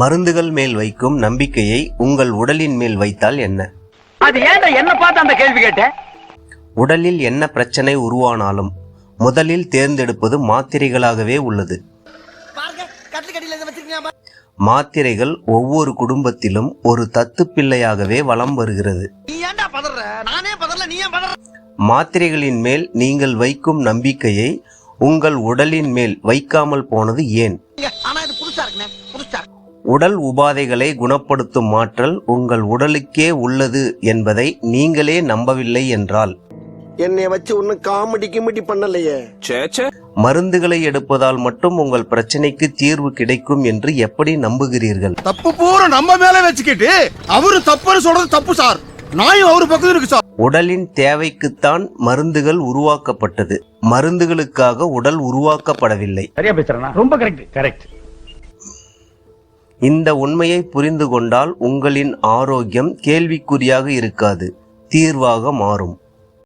மருந்துகள் மேல் வைக்கும் நம்பிக்கையை உங்கள் உடலின் மேல் வைத்தால் என்ன? அது ஏன்டா என்ன பார்த்து அந்த கேள்வி கேட்ட? உடலில் என்ன பிரச்சனை உருவானாலும் முதலில் தேர்ந்தெடுப்பது மாத்திரைகளாகவே உள்ளது. மாத்திரைகள் ஒவ்வொரு குடும்பத்திலும் ஒரு தத்து பிள்ளையாகவே வலம் வருகிறது. மாத்திரைகளின் மேல் நீங்கள் வைக்கும் நம்பிக்கையை உங்கள் உடலின் மேல் வைக்காமல் போனது ஏன்? உடல் உபாதைகளை குணப்படுத்தும் ஆற்றல் உங்கள் உடலுக்கே உள்ளது என்பதை நீங்களே நம்பவில்லை என்றால், என்னை வச்சு ஒன்னும் காமெடி பண்ணலையே, மருந்துகளை எடுப்பதால் மட்டும் உங்கள் பிரச்சனைக்கு தீர்வு கிடைக்கும் என்று எப்படி நம்புகிறீர்கள்? தப்பு பூரா நம்ம மேல வச்சுக்கிட்டு அவரு தப்புன்னு சொல்றது தப்பு சார். நாயும் அவரு பக்கத்துல இருக்கு சார். உடலின் தேவைக்குத்தான் மருந்துகள் உருவாக்கப்பட்டது. மருந்துகளுக்காக உடல் உருவாக்கப்படவில்லை. சரியா பேசுறேனா? ரொம்ப கரெக்ட். இந்த உண்மையை புரிந்து கொண்டால் உங்களின் ஆரோக்கியம் கேள்விக்குறியாக இருக்காது, தீர்வாக மாறும்.